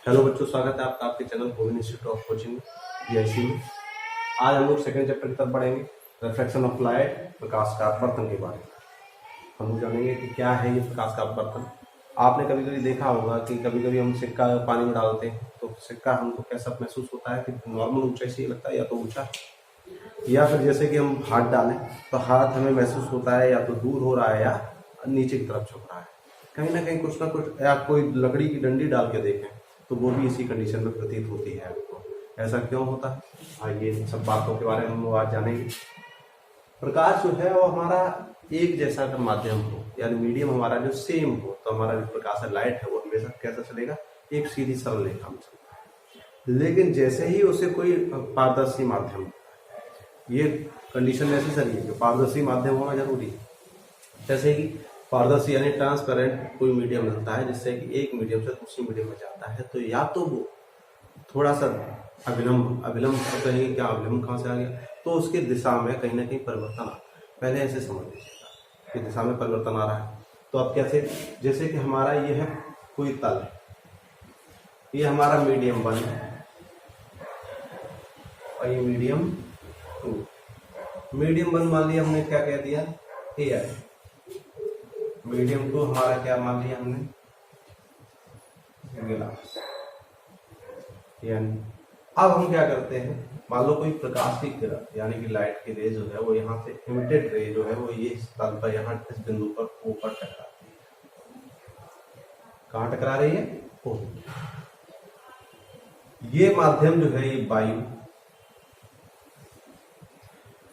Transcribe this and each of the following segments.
Hello बच्चों, स्वागत है आपका आपके channel Govind institute of coaching BIC में। आज हम लोग सेकंड चैप्टर की तरफ बढ़ेंगे, रिफ्लेक्शन ऑफ लाइट, प्रकाश का अपवर्तन के बारे में। हम लोग जानेंगे कि क्या है ये प्रकाश का अपवर्तन। आपने कभी कभी देखा होगा कि कभी कभी हम सिक्का पानी में डालते हैं तो सिक्का हमको कैसा महसूस होता है कि नॉर्मल ऊंचाई से लगता है या तो ऊंचा, या फिर जैसे कि हम हाथ डालें तो हाथ हमें महसूस होता है या तो दूर हो रहा है या नीचे की तरफ झुक रहा है। कहीं ना कहीं कुछ ना कुछ, या कोई लकड़ी की डंडी डाल के देखें तो वो भी इसी कंडीशन में प्रतीत होती है आपको। ऐसा क्यों होता है, आइए इन सब बातों के बारे में हम आज जानेंगे। प्रकाश जो है वो हमारा एक जैसा अगर माध्यम हो, यानी मीडियम हमारा जो सेम हो, तो हमारा जो प्रकाश है, लाइट है, वो हमेशा कैसा चलेगा, एक सीधी सरल रेखा में चलता है। लेकिन जैसे ही उसे कोई पारदर्शी माध्यम, ये कंडीशन नेसेसरी है कि पारदर्शी माध्यम होना जरूरी है। जैसे कि पारदर्शी यानी ट्रांसपेरेंट कोई मीडियम मिलता है जिससे कि एक मीडियम से दूसरी मीडियम में जाता है, तो या तो वो थोड़ा सा अभिलंब कहेंगे, क्या अभिलंब कहाँ से आ गया, तो उसके दिशा में कहीं ना कहीं परिवर्तन आ। पहले ऐसे समझ लीजिएगा कि दिशा में परिवर्तन आ रहा है। तो अब कैसे, जैसे कि हमारा ये है कोई तल है, ये हमारा मीडियम 1 है और ये मीडियम 2। मीडियम 1 मान लिया हमने, क्या कह दिया, ए है। मीडियम 2 हमारा क्या मान लिया हमने, गिलास। यानी अब हम क्या करते हैं, मान लो कोई प्रकाश की किरण यानी कि लाइट की रे जो है वो यहाँ से इमिटेड रे जो है वो ये इस तल पर, यहाँ इस बिंदु पर ऊपर टकराती है। कहाँ टकरा रही है, ओ। ये माध्यम जो है ये वायु,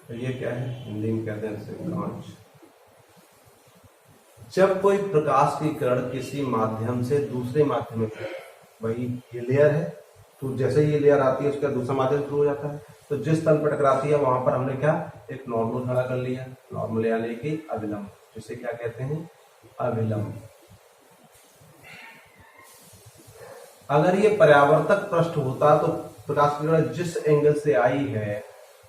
तो ये क्या है, हिंदी में कहते हैं इसे कांच। जब कोई प्रकाश की किरण किसी माध्यम से दूसरे माध्यम में, वही ये लेयर है, तो जैसे ये लेयर आती है उसका दूसरा माध्यम शुरू हो जाता है, तो जिस तल पर टकराती है वहां पर हमने क्या, एक नॉर्मल खड़ा कर लिया। नॉर्मल यानी कि अभिलंब, जिसे क्या कहते हैं, अभिलंब। अगर ये परावर्तक पृष्ठ होता तो प्रकाश की किरण जिस एंगल से आई है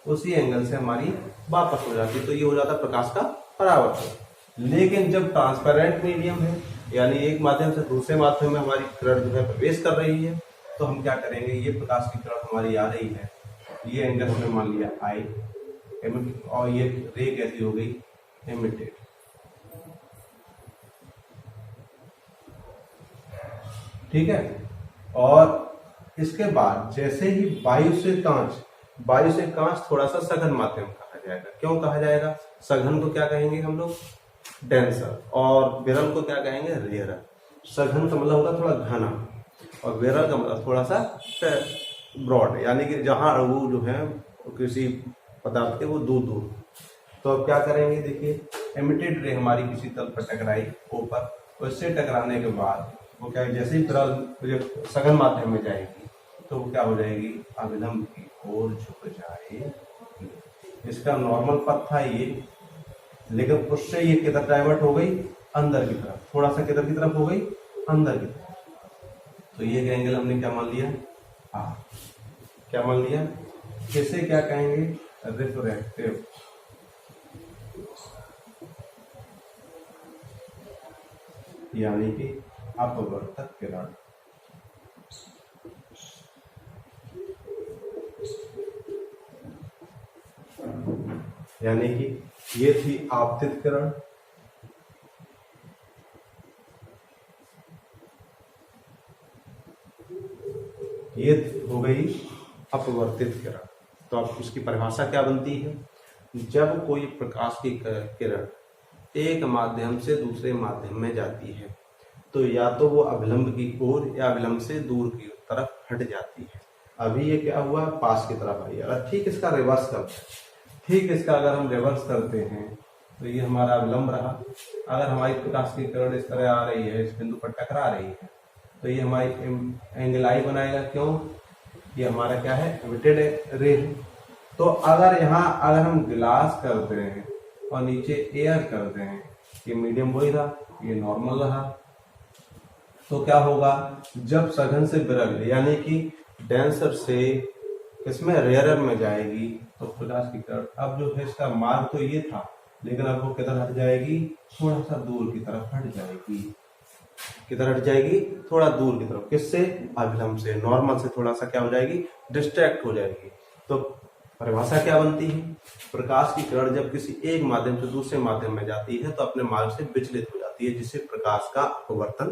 उसी एंगल से हमारी वापस हो जाती, तो ये हो जाता प्रकाश का परावर्तन। लेकिन जब ट्रांसपेरेंट मीडियम है, यानी एक माध्यम से दूसरे माध्यम में हमारी किरण जो है प्रवेश कर रही है, तो हम क्या करेंगे, ये प्रकाश की किरण हमारी आ रही है, ये एंगल हमने मान लिया आई, और ये रे कैसी हो गई, एमिटेड। ठीक है। और इसके बाद जैसे ही वायु से कांच थोड़ा सा सघन माध्यम कहा जाएगा। क्यों कहा जाएगा, सघन को क्या कहेंगे हम लोग, डेंसर, और विरल को क्या कहेंगे, रेयर। सघन का मतलब होता थोड़ा घना, और विरल का मतलब थोड़ा सा ब्रॉड, यानी कि जहां वो जो है किसी पदार्थ के वो दूर। तो अब क्या करेंगे, देखिए, एमिटेड रे हमारी किसी तल पर टकराई ऊपर, उससे टकराने के बाद वो क्या, जैसे ही विरल सघन माध्यम में जाएगी तो वो क्या हो जाएगी, अभिलंब की ओर झुक जाएगी। इसका नॉर्मल पथ था ये, लेकिन उससे ये किधर डाइवर्ट हो गई, अंदर की तरफ, थोड़ा सा किधर की तरफ हो गई, अंदर की तरफ। तो ये एंगल हमने क्या मान लिया, क्या मान लिया, इसे क्या कहेंगे, रिफ्रैक्टिव। यानी कि अपवर्तक किरण। यानी कि ये थी आपतित किरण, ये हो गई अपवर्तित किरण। तो अब इसकी परिभाषा क्या बनती है, जब कोई प्रकाश की किरण एक माध्यम से दूसरे माध्यम में जाती है तो या तो वो अभिलंब की ओर या अभिलंब से दूर की तरफ हट जाती है। अभी ये क्या हुआ, पास की तरफ आई। अगर ठीक इसका रिवर्स करते हैं, ठीक इसका अगर हम रिवर्स करते हैं तो ये हमारा अभिलंब रहा। अगर हमारी प्रकाश की किरण इस तरह आ रही है, इस बिंदु पर टकरा रही है, तो ये हमारी एंगल आई बनाएगा। क्यों, ये हमारा क्या है, एमिटेड रे। तो अगर अगर हम ग्लास करते हैं और नीचे एयर करते हैं, ये मीडियम वही रहा, ये नॉर्मल रहा, तो क्या होगा, जब सघन से विरल यानी कि डेंसर से इसमें रेयरर में जाएगी तो प्रकाश की किरण अब जो है इसका मार्ग तो ये था, लेकिन अब वो किधर हट जाएगी, थोड़ा सा दूर की तरफ हट जाएगी। किधर हट जाएगी, थोड़ा दूर की तरफ, किससे, अभिलंब से, नॉर्मल से थोड़ा सा क्या हो जाएगी, डिस्ट्रैक्ट हो जाएगी। तो परिभाषा क्या बनती है, प्रकाश की किरण जब किसी एक माध्यम से दूसरे माध्यम में जाती है तो अपने मार्ग से विचलित हो जाती है, जिसे प्रकाश का अपवर्तन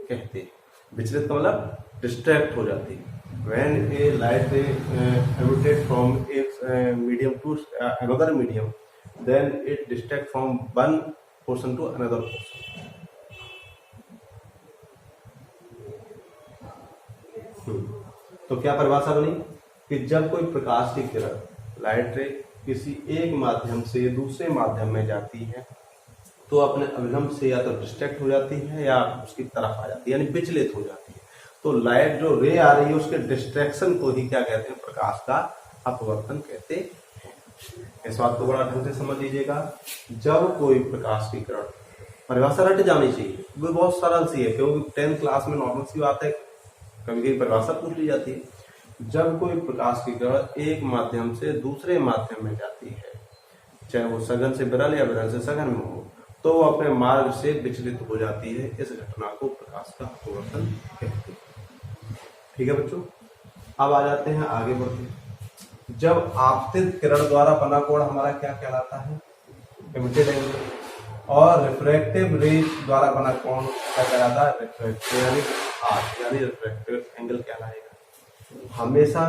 कहते हैं। विचलित का मतलब डिस्ट्रैक्ट हो जाती है। When a light ray emitted from a medium to another medium, then it distract from one portion to another portion. तो क्या परिभाषा बनी कि जब कोई प्रकाश की किरण लाइट रे किसी एक माध्यम से दूसरे माध्यम में जाती है तो अपने अभिलंब से या तो डिस्ट्रैक्ट हो जाती है या उसकी तरफ आ जाती है, यानी विचलित हो जाती है। तो लाइट जो रे आ रही है उसके डिस्ट्रैक्शन को ही क्या कहते हैं, प्रकाश का अपवर्तन कहते हैं। इस बात को बड़ा ढंग से समझ लीजिएगा। जब कोई प्रकाश की किरण, परिभाषा रट जानी चाहिए, वो बहुत सरल सी है, क्योंकि 10th क्लास में नॉर्मल सी बात है, कभी कभी परिभाषा पूछ ली जाती है। जब कोई प्रकाश की किरण एक माध्यम से दूसरे माध्यम में जाती है, चाहे वो सघन से विरल या विरल से सघन में हो, तो वो अपने मार्ग से विचलित हो जाती है। इस घटना को प्रकाश का अपवर्तन कहते हैं। ठीक है बच्चों, अब आ जाते हैं आगे बढ़ते। जब आपतित किरण द्वारा बना कोण हमारा क्या कहलाता है, एमिटेड एंगल, और रिफ्रैक्टिव रे द्वारा बना कोण क्या कहलाता है, रिफ्रैक्टिव यानी रिफ्रैक्टिव एंगल कहलाएगा हमेशा।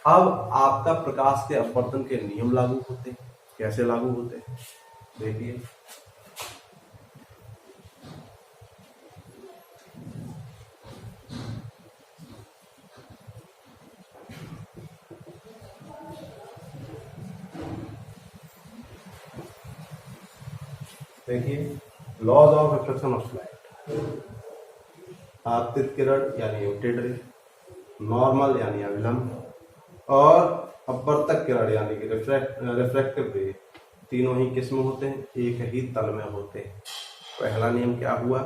अब आपका प्रकाश के अपवर्तन के नियम लागू होते हैं। कैसे लागू होते हैं देखिए। देखिए, laws of reflection of light. आपतित किरण यानी एमिटेड रे, नॉर्मल यानी अभिलंब, और अपवर्तक किरण यानी कि रिफ्रैक्टिव रे, तीनों ही किस्म होते हैं, एक ही तल में होते हैं। पहला नियम क्या हुआ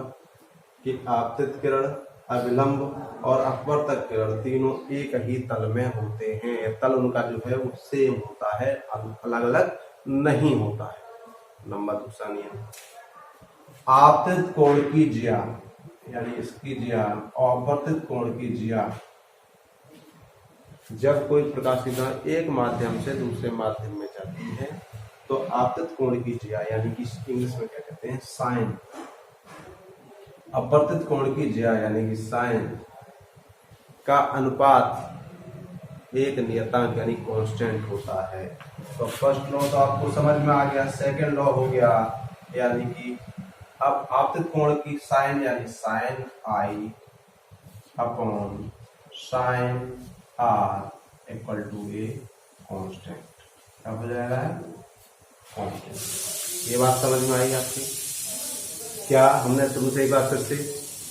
कि आपतित किरण, अभिलंब और अपवर्तक किरण तीनों एक ही तल में होते हैं। तल उनका जो है वो सेम होता है, अलग अलग नहीं होता है। नंबर दूसरा नियम, आपतित कोण की जिया यानी इसकी जिया और अपवर्तित कोण की जिया, जब कोई प्रकाश की किरण एक माध्यम से दूसरे माध्यम में जाती है तो आपतित कोण की जिया यानी कि इंग्लिश में क्या कहते हैं, साइन, अपवर्तित कोण की जिया यानी कि साइन का अनुपात एक नियतांक यानी कांस्टेंट होता है। तो फर्स्ट लॉ तो आपको समझ में आ गया। सेकंड लॉ हो गया यानी कि अब आपतित कोण की साइन यानी sine i upon sine r equal to a constant. क्या हो जाएगा, कांस्टेंट। ये बात समझ में आई आपकी। क्या हमने शुरू से एक बार फिर से,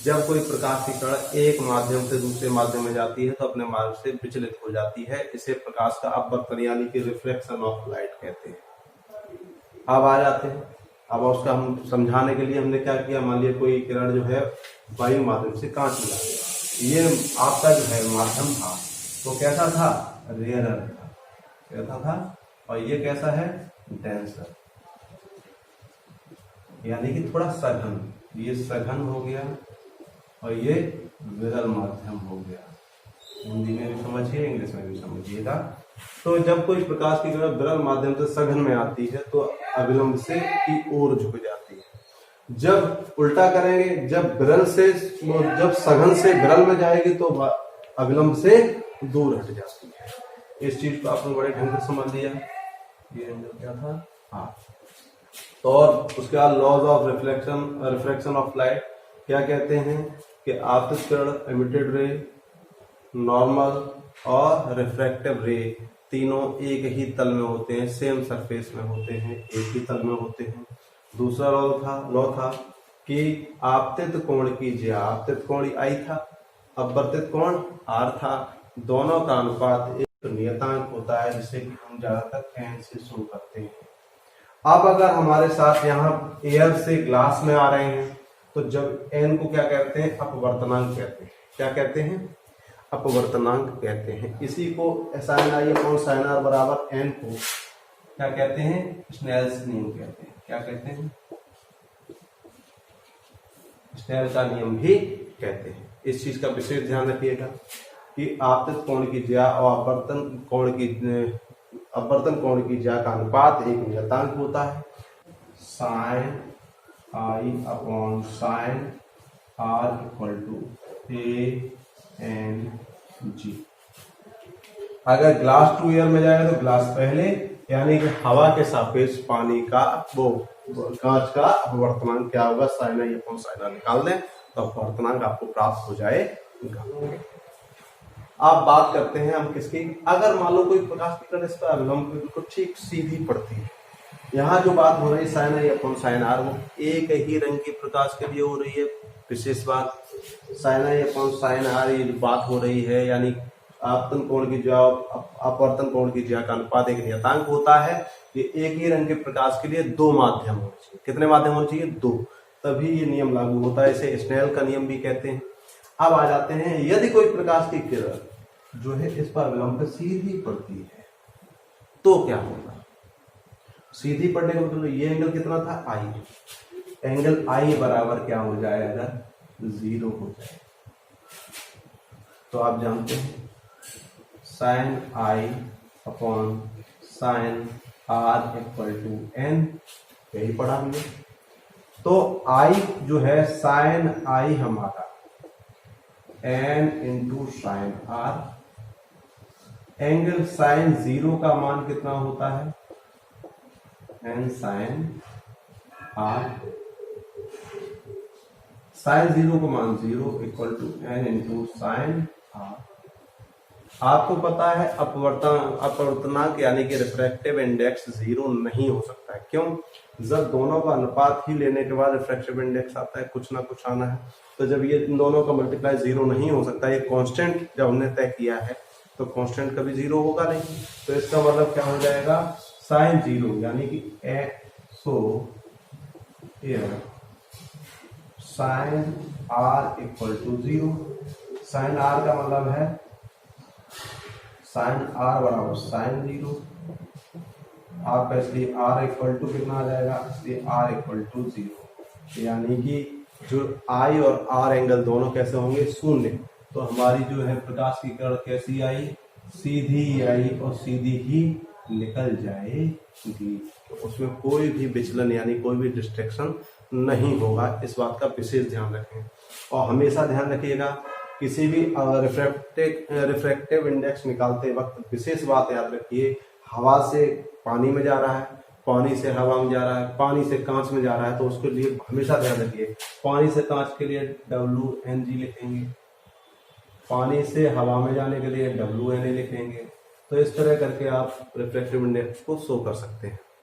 जब कोई प्रकाश की किरण एक माध्यम से दूसरे माध्यम में जाती है तो अपने मार्ग से विचलित हो जाती है। इसे प्रकाश का अपवर्तन यानी कि रिफ्लेक्शन ऑफ लाइट कहते हैं। अब आ जाते हैं, अब उसका हम समझाने के लिए हमने क्या किया, मान लिया कोई किरण जो है वायु माध्यम से कांच मिला, ये आपका जो है माध्यम था तो कैसा था, रेयरर था, कैसा था, और ये कैसा है, डेंसर यानी कि थोड़ा सघन। ये सघन हो गया और ये विरल माध्यम हो गया। हिंदी में भी समझिए, इंग्लिश में भी समझिएगा। तो जब कोई प्रकाश की किरण विरल माध्यम से सघन में आती है तो अभिलंब से की ओर झुक जाती है। जब उल्टा करेंगे, जब सघन से विरल में जाएगी तो अभिलंब से दूर हट जाती है। इस चीज को आपने बड़े ढंग से समझ लिया। ये एंगल क्या था, हाँ। तो और उसके बाद laws of refraction of light क्या कहते हैं कि आपतित किरण, एमिटेड रे, नॉर्मल और रिफ्रैक्टिव रे तीनों एक ही तल में होते हैं, सेम सरफेस में होते हैं, एक ही तल में होते हैं। दूसरा लॉ था कि आपतित कोण की जिया, आपतित कोण आई था, अपवर्तित कोण आर था, दोनों का अनुपात एक नियतांक होता है जिसे कि हम ज्यादातर एन से शो करते हैं। अब अगर हमारे साथ यहाँ एयर से ग्लास में आ रहे हैं तो जब एन को क्या कहते हैं, अपवर्तनांक कहते हैं। क्या कहते हैं, अपवर्तनांक कहते हैं। इसी को sine i upon sine r बराबर एन को क्या कहते हैं, स्नेल्स नियम कहते हैं। क्या कहते हैं, स्नेल का नियम भी कहते हैं। इस चीज का विशेष ध्यान रखिएगा कि आपतित कोण की ज्या और अपवर्तन कोण की ज्या का अनुपात एक नियतांक होता है, sine i upon sine r equal to a n g. अगर ग्लास टू एयर में जाएगा तो ग्लास पहले, यानी कि हवा के सापेक्ष पानी का वो कांच का अपवर्तनांक क्या होगा, sine i upon sine r निकाल दें तो अपवर्तनांक आपको प्राप्त हो जाएगा। आप बात करते हैं हम किसकी, अगर मान लो कोई प्रकाश की किरण इस पर अभिलंब बिल्कुल ठीक सीधी पड़ती है, यहाँ जो बात हो रही है sine i upon sine r वो एक ही रंग के प्रकाश के लिए हो रही है। विशेष बात, sine i upon sine r ये जो बात हो रही है, यानी आपतन कोण की ज्या अपवर्तन कोण की ज्या का अनुपात एक नियतांक होता है। ये एक ही रंग के प्रकाश के लिए दो माध्यम होने चाहिए। कितने माध्यम होने चाहिए? दो, तभी ये नियम लागू होता है। इसे स्नेल का नियम भी कहते हैं। अब आ जाते हैं, यदि कोई प्रकाश की किरण जो है इस पर अभिलंब सीधी पड़ती है तो क्या होगा? सीधी पड़ने का मतलब ये एंगल कितना था? आई। एंगल आई बराबर क्या हो जाएगा? 0 हो जाएगा। तो आप जानते हैं sine i upon sine r equal to n, यही पढ़ा हमने। तो आई जो है साइन आई हमारा n into sine r, angle sine 0 का मान कितना होता है? एन साइन आर, साइन 0 का मान 0 equal to n into sine r. आपको पता है अपवर्तनांक यानी कि रिफ्रैक्टिव इंडेक्स 0 नहीं हो सकता है। क्यों? जब दोनों का अनुपात ही लेने के बाद रिफ्रैक्टिव इंडेक्स आता है, कुछ ना कुछ आना है। तो जब ये दोनों का मल्टीप्लाई 0 नहीं हो सकता, ये कांस्टेंट जब हमने तय किया है तो कांस्टेंट कभी 0 होगा नहीं। तो इसका मतलब क्या हो जाएगा? साइन 0 यानी कि sine r equal to 0। Sine r का मतलब है साइन आर बराबर साइन 0। आपका इसलिए आर इक्वल टू कितना आ जाएगा? इसलिए आर इक्वल टू 0, यानी कि जो आई और आर एंगल दोनों कैसे होंगे? शून्य। तो हमारी जो है प्रकाश की किरण कैसी आई? सीधी आई और सीधी ही निकल जाएगी। तो उसमें कोई भी विचलन यानी कोई भी डिस्ट्रैक्शन नहीं होगा। इस बात का विशेष ध्यान रखें और हमेशा ध्यान रखिएगा किसी भी रिफ्रैक्टिव इंडेक्स निकालते वक्त विशेष बात याद रखिए, हवा से पानी में जा रहा है, पानी से हवा में जा रहा है, पानी से कांच में जा रहा है, तो उसके लिए हमेशा ध्यान रखिए पानी से कांच के लिए WNG लिखेंगे, पानी से हवा में जाने के लिए WNA लिखेंगे। तो इस तरह करके आप रिफ्रैक्टिव इंडेक्स को शो कर सकते हैं।